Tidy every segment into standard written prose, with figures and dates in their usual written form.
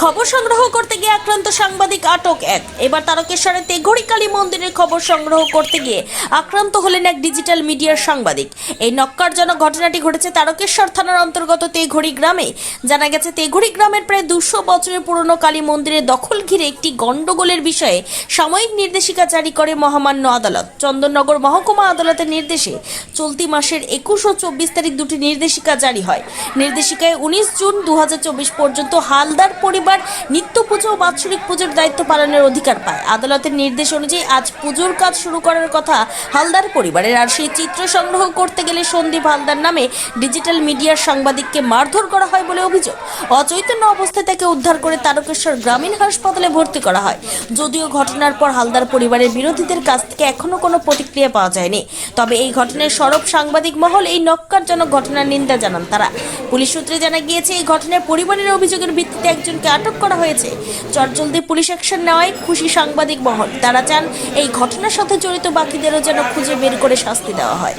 খবর সংগ্রহ করতে গিয়ে আক্রান্ত সাংবাদিক আটক এক। এবার তারকেশ্বরে তেঘড়ি কালী মন্দিরের খবর সংগ্রহ করতে গিয়ে আক্রান্ত হলেন এক ডিজিটাল মিডিয়ার সাংবাদিক। এই নক্কারজনক ঘটনাটি ঘটেছে তারকেশ্বর থানার অন্তর্গত তেঘড়ি গ্রামে। জানা গেছে তেঘড়ি গ্রামের প্রায় 200 বছরের পুরনো কালী মন্দিরের দখল ঘিরে একটি গন্ডগোলের বিষয়ে সাময়িক নির্দেশিকা জারি করে মহামান্য আদালত। চন্দননগর মহকুমা আদালতের নির্দেশে চলতি মাসের 21 ও 24 তারিখ দুটি নির্দেশিকা জারি হয়। নির্দেশিকায় 19 জুন 2024 পর্যন্ত হালদার পরিবার নিত্য পুজো ও বাৎসরিক পুজোর দায়িত্ব পালনের অধিকার পায়। আদালতের নির্দেশ অনুযায়ী আজ পুজোর কাজ শুরু করার কথা হালদার পরিবারের। আর সেই চিত্র সংগ্রহ করতে গেলে সন্দীপ হালদার নামে ডিজিটাল মিডিয়ার সাংবাদিককে মারধর করা হয় বলে অভিযোগ। অচৈতন্য অবস্থায় তাকে উদ্ধার করে তারকেশ্বর গ্রামীণ হাসপাতালে ভর্তি করা হয়। যদিও ঘটনার পর হালদার পরিবারের বিরোধীদের কাছ থেকে এখনো কোনো প্রতিক্রিয়া পাওয়া যায়নি। তবে এই ঘটনায় সরব সাংবাদিক মহল এই নক্কারজনক ঘটনার নিন্দা জানান তারা। পুলিশ সূত্রে জানা গিয়েছে এই ঘটনায় পরিবারের অভিযোগের ভিত্তিতে একজনকে আটক করা হয়েছে। চটজলদি পুলিশ অ্যাকশন নেওয়ায় খুশি সাংবাদিক মহল। তারা চান এই ঘটনার সাথে জড়িত বাকিদেরও যেন খুঁজে বের করে শাস্তি দেওয়া হয়।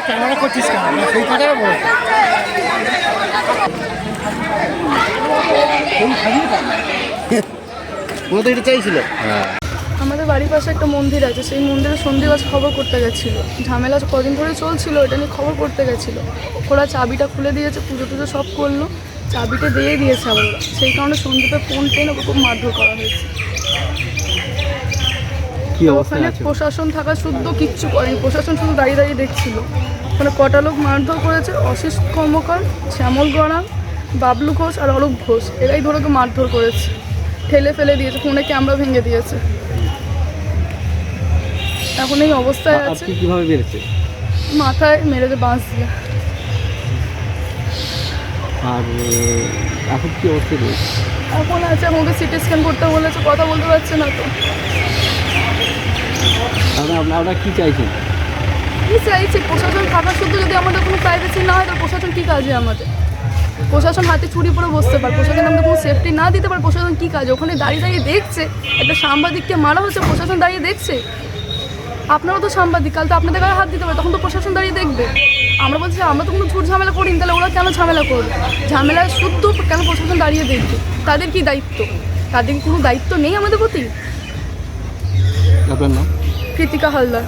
ক্যামেরা করছিস কেন? সেই কথাটা বল। ওরা তো এটা চাইছিল। আমাদের বাড়ির পাশে একটা মন্দির আছে, সেই মন্দিরে সন্ধ্যেবাজ খবর করতে গেছিলো। ঝামেলা কদিন ধরে চলছিল, এটা নিয়ে খবর করতে গেছিলো। ওরা চাবিটা খুলে দিয়েছে, পুজো টুজো সব করলো, চাবিটা দিয়ে দিয়েছে আবার ওরা। সেই কারণে সন্দীপে ফোন টেন ওকে খুব মারধর করা হয়েছে। ওখানে প্রশাসন থাকা শুদ্ধ কিচ্ছু করেনি, প্রশাসন শুধু দাঁড়িয়ে দাঁড়িয়ে দেখছিল। ওখানে কটা লোক মারধর করেছে, অশিস কর্মকার, শ্যামল গড়াং, বাবলু ঘোষ আর অরূপ ঘোষ, এরাই ধরে ওকে মারধর করেছে, ঠেলে ফেলে দিয়েছে, ফোনে ক্যামেরা ভেঙে দিয়েছে। এখন এই অবস্থায় আছে। কিভাবে বেড়েছে? মাথায় মেরেছে বাঁশ দিয়ে। আর এখন কি অবস্থা রয়েছে? এখন আছে, আমাকে সিটি স্ক্যান করতে বলেছে, কথা বলতে পারছে না তো। আপনারা কি চাইছেন? কী চাইছি? প্রশাসন থাকা শুধু যদি আমাদের কোনো প্রাইভেসি না হয়, তাহলে প্রশাসন কী কাজে আমাদের? প্রশাসন হাতে চুরি পরে বসতে পারে, প্রশাসন আমাদের কোনো সেফটি না দিতে পারে, প্রশাসন কী কাজে? ওখানে দাঁড়িয়ে দাঁড়িয়ে দেখছে একটা সাংবাদিককে মারা হচ্ছে, প্রশাসন দাঁড়িয়ে দেখছে। আপনারাও তো সাংবাদিক, কাল তো আপনাদের গায়ে হাত দিতে পারে, তখন তো প্রশাসন দাঁড়িয়ে দেখবে। আমরা বলছি আমরা তো কোনো ঝুট ঝামেলা করিনি, তাহলে ওরা কেন ঝামেলা করবে? ঝামেলা শুদ্ধ কেন প্রশাসন দাঁড়িয়ে দেখবে? তাদের কি দায়িত্ব? তাদের কি কোনো দায়িত্ব নেই আমাদের প্রতি? আপনার নাম? কৃতিকা হালদার।